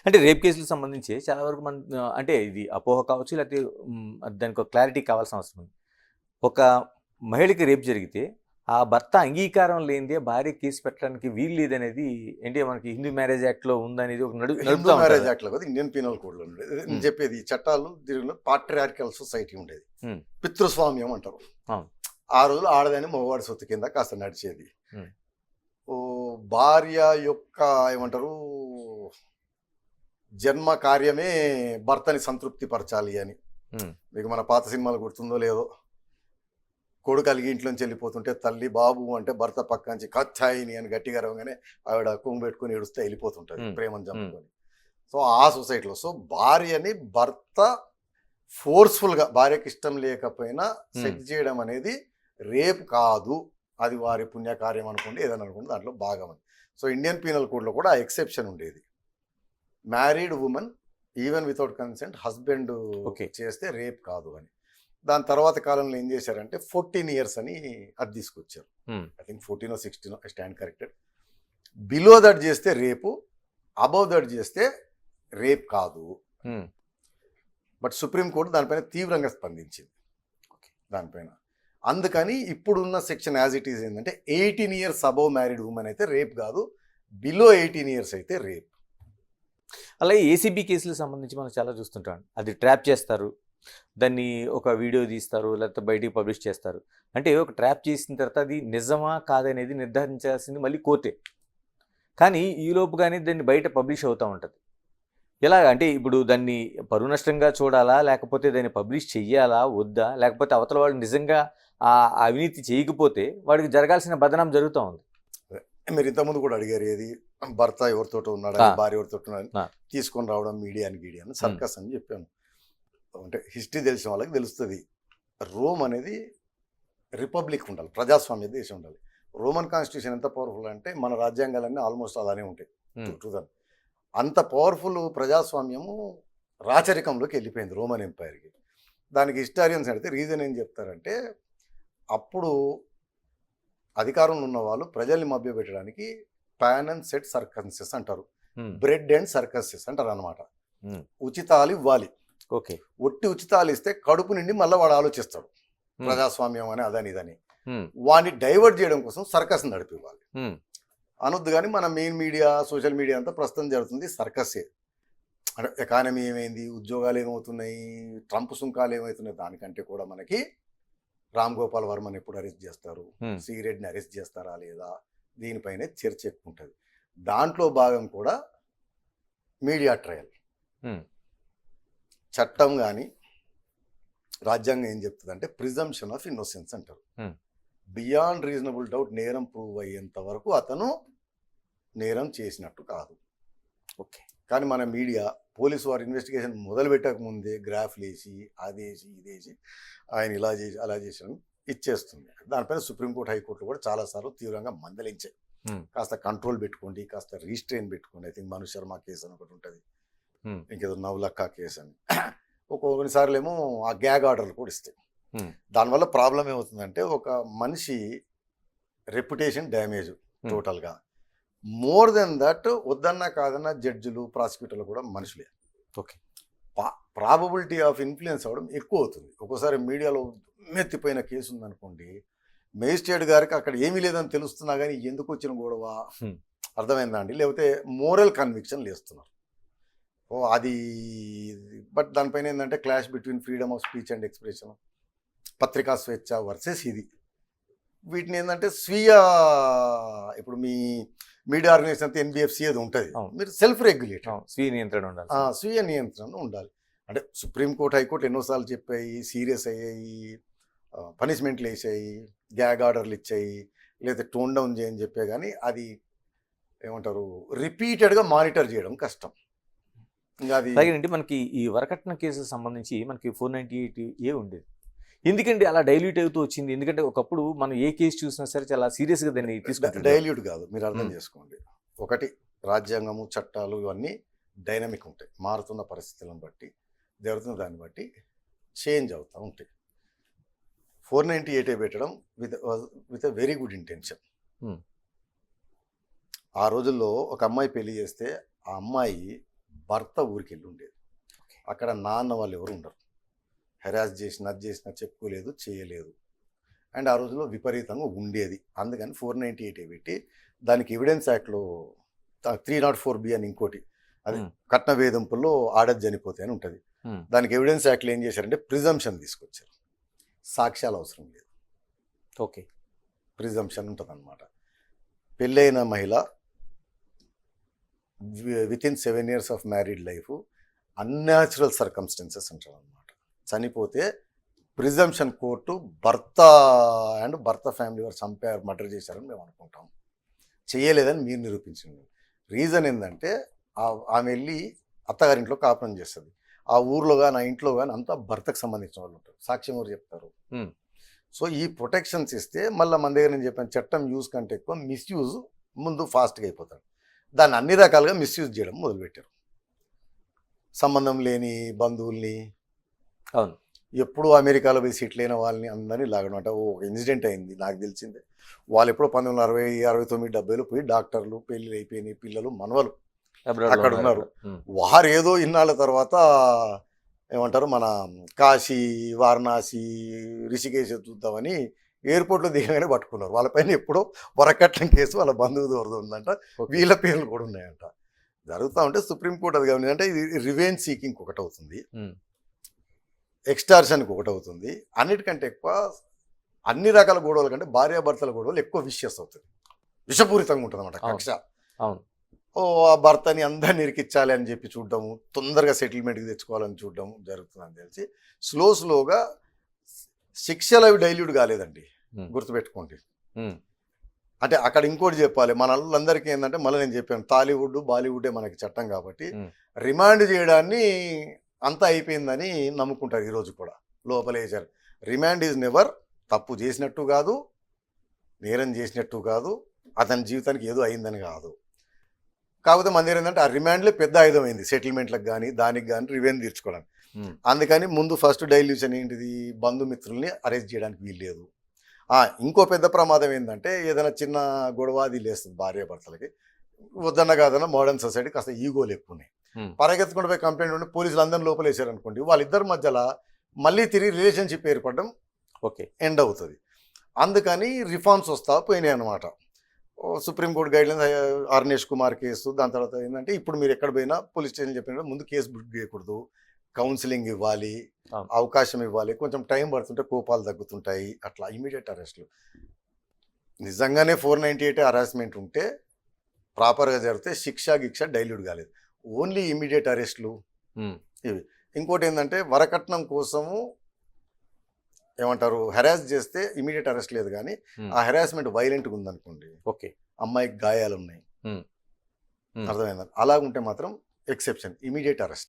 అంటే రేప్ కేసులకు సంబంధించి చాలా వరకు అంటే ఇది అపోహ కావచ్చు, లేకపోతే దానికి ఒక క్లారిటీ కావాల్సిన అవసరం ఉంది. ఒక మహిళకి రేప్ జరిగితే ఆ భర్త అంగీకారం లేనిదే భార్య కేసు పెట్టడానికి వీలు లేదనేది ఏంటి మనకి హిందూ మ్యారేజ్ యాక్ట్లో ఉందనేది ఒక హిందూ మ్యారేజ్ యాక్ట్లో కాదు, ఇండియన్ పీనల్ కోడ్లో ఉండేది. నేను చెప్పేది ఈ చట్టాలు దీనిలో పాట్రియార్కల్ సొసైటీ ఉండేది, పితృస్వామ్యం అంటారు. ఆ రోజులు ఆడదాని మగవాడి సొత్తు కింద కాస్త నడిచేది. భార్య యొక్క ఏమంటారు జన్మ కార్యమే భర్తని సంతృప్తి పరచాలి అని. మీకు మన పాత సినిమాలు గుర్తుందో లేదో, కొడుకు అలిగి ఇంట్లోంచి వెళ్ళిపోతుంటే తల్లి బాబు అంటే భర్త పక్క నుంచి కచ్చాయిని అని గట్టిగా రవగానే ఆవిడ కుంగు పెట్టుకుని ఏడుస్తే వెళ్ళిపోతుంటుంది ప్రేమను చంపుకొని. సో ఆ సొసైటీలో సో భార్యని భర్త ఫోర్స్ఫుల్గా భార్యకి ఇష్టం లేకపోయినా సెట్ చేయడం అనేది రేప్ కాదు, అది వారి పుణ్యకార్యం అనుకోండి, ఏదైనా అనుకోండి, దాంట్లో భాగం అని. సో ఇండియన్ పీనల్ కోడ్లో కూడా ఆ ఎక్సెప్షన్ ఉండేది. Married women even without consent husband చేస్తే రేప్ కాదు అని. దాని తర్వాత కాలంలో ఏం చేశారంటే 14 years అని అది తీసుకొచ్చారు. I think 14 or 16 I stand corrected. Below that చేస్తే రేపు, అబౌవ్ దట్ చేస్తే రేప్ కాదు. బట్ సుప్రీంకోర్టు దానిపైన తీవ్రంగా స్పందించింది దానిపైన. అందుకని ఇప్పుడున్న సెక్షన్ యాజ్ ఇట్ ఈజ్ ఏంటంటే 18 years అబౌవ్ మ్యారీడ్ ఉమెన్ అయితే రేప్ కాదు, బిలో 18 years అయితే రేప్. అలాగే ఏసీబీ కేసులకు సంబంధించి మనం చాలా చూస్తుంటాం. అది ట్రాప్ చేస్తారు, దాన్ని ఒక వీడియో తీస్తారు, లేకపోతే బయటికి పబ్లిష్ చేస్తారు. అంటే ఒక ట్రాప్ చేసిన తర్వాత అది నిజమా కాదనేది నిర్ధారించాల్సింది మళ్ళీ కోర్టే. కానీ ఈలోపు కానీ దాన్ని బయట పబ్లిష్ అవుతూ ఉంటుంది. ఎలాగ అంటే ఇప్పుడు దాన్ని పరువు నష్టంగా చూడాలా, లేకపోతే దాన్ని పబ్లిష్ చెయ్యాలా వద్దా, లేకపోతే అవతల వాళ్ళు నిజంగా ఆ అవినీతి చేయకపోతే వాడికి జరగాల్సిన బదనాం జరుగుతూ ఉంది. మీరు ఇంతకుముందు కూడా అడిగారు, ఏది భర్త ఎవరితోటో ఉన్నాడా, భార్య ఎవరితో ఉన్నాడని తీసుకొని రావడం మీడియాని గీడియాని సర్కస్ అని చెప్పాను. అంటే హిస్టరీ తెలిసిన వాళ్ళకి తెలుస్తుంది. రోమ్ అనేది రిపబ్లిక్ ఉండాలి, ప్రజాస్వామ్య దేశం ఉండాలి. రోమన్ కాన్స్టిట్యూషన్ ఎంత పవర్ఫుల్ అంటే మన రాజ్యాంగాలన్నీ ఆల్మోస్ట్ అలానే ఉంటాయి. అంత పవర్ఫుల్ ప్రజాస్వామ్యము రాచరికంలోకి వెళ్ళిపోయింది రోమన్ ఎంపైర్కి. దానికి హిస్టారియన్స్ అడిగితే రీజన్ ఏం చెప్తారంటే, అప్పుడు అధికారంలో ఉన్న వాళ్ళు ప్రజల్ని మభ్యపెట్టడానికి పాన్ అండ్ సెట్ సర్కన్సెస్ అంటారు, బ్రెడ్ అండ్ సర్కసెస్ అంటారు అనమాట. ఉచితాలు ఇవ్వాలి. ఒట్టి ఉచితాలు ఇస్తే కడుపు నిండి మళ్ళీ వాడు ఆలోచిస్తాడు ప్రజాస్వామ్యం అని అదని ఇదని. వాడిని డైవర్ట్ చేయడం కోసం సర్కస్ నడిపివ్వాలి అనొద్దు. కానీ మన మెయిన్ మీడియా, సోషల్ మీడియా అంతా ప్రస్తుతం జరుగుతుంది సర్కస్సే. అంటే ఎకానమీ ఏమైంది, ఉద్యోగాలు ఏమవుతున్నాయి, ట్రంప్ సుంకాలు ఏమవుతున్నాయి, దానికంటే కూడా మనకి రామ్ గోపాల్ వర్మని ఎప్పుడు అరెస్ట్ చేస్తారు, సిరెడ్ని అరెస్ట్ చేస్తారా లేదా, దీనిపైనే చర్చ ఎక్కువ ఉంటుంది. దాంట్లో భాగం కూడా మీడియా ట్రయల్. చట్టం కానీ రాజ్యాంగం ఏం చెప్తుంది అంటే ప్రిజంప్షన్ ఆఫ్ ఇన్నోసెన్స్ అంటారు. బియాండ్ రీజనబుల్ డౌట్ నేరం ప్రూవ్ అయ్యేంత వరకు అతను నేరం చేసినట్టు కాదు. కానీ మన మీడియా పోలీసు వారు ఇన్వెస్టిగేషన్ మొదలు పెట్టక ముందే గ్రాఫ్లు వేసి అదేసి ఇదేసి ఆయన ఇలా చేసి అలా చేసి ఇచ్చేస్తుంది. దానిపైన సుప్రీంకోర్టు, హైకోర్టు కూడా చాలాసార్లు తీవ్రంగా మందలించాయి. కాస్త కంట్రోల్ పెట్టుకోండి, కాస్త రీస్ట్రెయిన్ పెట్టుకోండి. I think Manu Sharma case అని ఒకటి ఉంటుంది, ఇంకేదో నవలక్కా కేసు అని. కొన్నిసార్లు ఏమో ఆ గ్యాగ్ ఆర్డర్లు కూడా ఇస్తాయి. దానివల్ల ప్రాబ్లం ఏమవుతుందంటే ఒక మనిషి రెప్యుటేషన్ డ్యామేజ్ టోటల్గా. మోర్ దెన్ దట్ వద్దన్నా కాదన్నా జడ్జిలు, ప్రాసిక్యూటర్లు కూడా మనుషులే. ప్రాబబిలిటీ ఆఫ్ ఇన్ఫ్లుయెన్స్ అవ్వడం ఎక్కువ అవుతుంది. ఒక్కోసారి మీడియాలో మెత్తిపోయిన కేసు ఉందనుకోండి, మేజిస్ట్రేట్ గారికి అక్కడ ఏమీ లేదని తెలుస్తున్నా కానీ ఎందుకు వచ్చిన గొడవ అర్థమైందా అండి, లేకపోతే మోరల్ కన్విక్షన్ లేస్తున్నారు. అది బట్ దానిపైన ఏంటంటే clash between freedom of speech and expression, పత్రికా స్వేచ్ఛ వర్సెస్ ఇది. వీటిని ఏంటంటే స్వీయ, ఇప్పుడు మీ మీడియా ఆర్గనైజేషన్ అంతా ఎన్బిఎఫ్సి అది ఉంటుంది, మీరు సెల్ఫ్ రెగ్యులేటర్, స్వీయ నియంత్రణ ఉండాలి. స్వీయ నియంత్రణ ఉండాలి. అంటే సుప్రీంకోర్టు, హైకోర్టు ఎన్నోసార్లు చెప్పాయి, సీరియస్ అయ్యాయి, పనిష్మెంట్లు వేసాయి, గ్యాగ్ ఆర్డర్లు ఇచ్చాయి, లేదా టోన్ డౌన్ చేయని చెప్పే, కానీ అది ఏమంటారు రిపీటెడ్గా మానిటర్ చేయడం కష్టం. అలాగేనండి, మనకి ఈ వరకట్న కేసుకు సంబంధించి మనకి 498A ఉండేది. ఎందుకంటే అలా డైల్యూట్ అవుతూ వచ్చింది? ఎందుకంటే ఒకప్పుడు మనం ఏ కేసు చూసినా సరే చాలా సీరియస్గా దాన్ని తీసుకుంటాం. డైల్యూట్ కాదు, మీరు అర్థం చేసుకోండి. ఒకటి రాజ్యాంగము, చట్టాలు ఇవన్నీ డైనమిక్ ఉంటాయి, మారుతున్న పరిస్థితులను బట్టి, జరుగుతున్న దాన్ని బట్టి చేంజ్ అవుతూ ఉంటాయి. 498A పెట్టడం with a very good intention. ఆ రోజుల్లో ఒక అమ్మాయి పెళ్లి చేస్తే ఆ అమ్మాయి భర్త ఊరికి వెళ్ళి ఉండేది. అక్కడ నాన్న వాళ్ళు ఎవరు ఉండరు. హెరాస్ చేసిన అది చేసినా చెప్పుకోలేదు, చేయలేదు. అండ్ ఆ రోజుల్లో విపరీతంగా ఉండేది. అందుకని 498 పెట్టి దానికి ఎవిడెన్స్ యాక్ట్లో 304B అని ఇంకోటి, అది కట్న వేధింపుల్లో ఆడది చనిపోతే అని ఉంటుంది. దానికి ఎవిడెన్స్ యాక్ట్లో ఏం చేశారంటే ప్రిజంప్షన్ తీసుకొచ్చారు. సాక్ష్యాలు అవసరం లేదు, ఓకే, ప్రిజంప్షన్ ఉంటుంది అనమాట. పెళ్ళైన మహిళ within 7 years of married life unnatural circumstances అంటారు అనమాట. చనిపోతే ప్రిజంప్షన్ కోర్టు భర్త అండ్ భర్త ఫ్యామిలీ వారు చంపారు, మర్డర్ చేశారని మేము అనుకుంటాం. చేయలేదని మీరు నిరూపించింది. రీజన్ ఏంటంటే ఆమె వెళ్ళి అత్తగారింట్లో కాపురం చేస్తుంది. ఆ ఊర్లో కానీ ఆ ఇంట్లో కానీ అంతా భర్తకు సంబంధించిన వాళ్ళు ఉంటారు. సాక్ష్యం ఎవరు చెప్తారు? సో ఈ ప్రొటెక్షన్స్ ఇస్తే మళ్ళీ మన దగ్గర నేను చెప్పాను, చట్టం యూజ్ కంటే ఎక్కువ మిస్యూజ్ ముందు ఫాస్ట్గా అయిపోతాడు. దాన్ని అన్ని రకాలుగా మిస్యూజ్ చేయడం మొదలుపెట్టారు. సంబంధం లేని బంధువుల్ని, అవును, ఎప్పుడు అమెరికాలో పోయి సెటిల్ అయిన వాళ్ళని అందరినీ లాగడం. అంటే ఇన్సిడెంట్ అయింది నాకు తెలిసిందే. వాళ్ళు ఎప్పుడో 1960, 69, 70లో పోయి డాక్టర్లు, పెళ్ళి అయిపోయినాయి, పిల్లలు, మనవలు అక్కడ ఉన్నారు. వారు ఏదో ఇన్నాళ్ళ తర్వాత ఏమంటారు, మన కాశీ, వారణాసి, రిషికేశ్ చూద్దామని ఎయిర్పోర్ట్లో దిగగానే పట్టుకున్నారు. వాళ్ళపైన ఎప్పుడో వరకట్నం కేసు వాళ్ళ బంధువు దొరద ఉందంట, వీళ్ళ పేర్లు కూడా ఉన్నాయంట. జరుగుతూ ఉంటే సుప్రీంకోర్టు అది గమనించి, అంటే ఇది రివెంజ్ సీకింగ్ ఒకటి అవుతుంది, ఎక్స్టార్షన్కి ఒకటి అవుతుంది. అన్నిటికంటే ఎక్కువ అన్ని రకాల గొడవల కంటే భార్యాభర్తల గొడవలు ఎక్కువ విషయస్ అవుతుంది, విషపూరితంగా ఉంటుంది అన్నమాట కక్ష. అవును, ఆ భర్తని అందరిని ఇరికిచ్చాలి అని చెప్పి చూడడము, తొందరగా సెటిల్మెంట్కి తెచ్చుకోవాలని చూడడం జరుగుతుందని తెలిసి స్లోగా శిక్షలు అవి డైల్యూట్ కాలేదండి, గుర్తుపెట్టుకోండి. అంటే అక్కడ ఇంకోటి చెప్పాలి, మన వాళ్ళందరికీ ఏంటంటే, మళ్ళీ నేను చెప్పాను, టాలీవుడ్ బాలీవుడే మనకి చట్టం కాబట్టి రిమాండ్ చేయడాన్ని అంతా అయిపోయిందని నమ్ముకుంటారు. ఈరోజు కూడా లోపలేసారు. రిమాండ్ ఈజ్ నెవర్, తప్పు చేసినట్టు కాదు, నేరం చేసినట్టు కాదు, అతని జీవితానికి ఏదో అయిందని కాదు. కాకపోతే మన దగ్గర ఏంటంటే ఆ రిమాండ్లే పెద్ద ఆయుధం అయింది, సెటిల్మెంట్లకు కానీ దానికి కానీ రివెంజ్ తీర్చుకోవడానికి. అందుకని ముందు ఫస్ట్ డైల్యూషన్ ఏంటిది, బంధుమిత్రుల్ని అరెస్ట్ చేయడానికి వీల్లేదు. ఇంకో పెద్ద ప్రమాదం ఏంటంటే, ఏదైనా చిన్న గొడవ అది లేస్తుంది భార్యాభర్తలకి, వద్దన్న కాదన్న మోడర్న్ సొసైటీ కాస్త ఈగోలు ఎక్కువ ఉన్నాయి. పరిగెత్తుకుంటూ పోయి కంప్లైంట్ ఉండి పోలీసులు అందరిని లోపలేసారు అనుకోండి, వాళ్ళిద్దరి మధ్యలో మళ్ళీ తిరిగి రిలేషన్షిప్ ఏర్పడడం ఓకే ఎండ్ అవుతుంది. అందుకని రిఫార్మ్స్ వస్తా పోయినాయి అనమాట. Supreme court guidelines, Arnesh Kumar case, దాని తర్వాత ఏంటంటే ఇప్పుడు మీరు ఎక్కడ పోయినా పోలీస్ స్టేషన్ చెప్పిన ముందు కేసు బుక్ చేయకూడదు, కౌన్సిలింగ్ ఇవ్వాలి, అవకాశం ఇవ్వాలి, కొంచెం టైం పడుతుంటే కోపాలు తగ్గుతుంటాయి, అట్లా ఇమీడియట్ అరెస్ట్లు. నిజంగానే 498 హరాస్మెంట్ ఉంటే ప్రాపర్గా జరిగితే గిక్ష డైల్యూట్ కాలేదు, ఓన్లీ ఇమీడియట్ అరెస్ట్లు ఇవి. ఇంకోటి ఏంటంటే, వరకట్నం కోసము ఏమంటారు హెరాస్ చేస్తే ఇమీడియట్ అరెస్ట్ లేదు, కానీ ఆ హెరాస్మెంట్ వైలెంట్గా ఉందనుకోండి, ఓకే, అమ్మాయికి గాయాలు ఉన్నాయి, అర్థమైందా, అలాగుంటే మాత్రం ఎక్సెప్షన్, ఇమీడియట్ అరెస్ట్.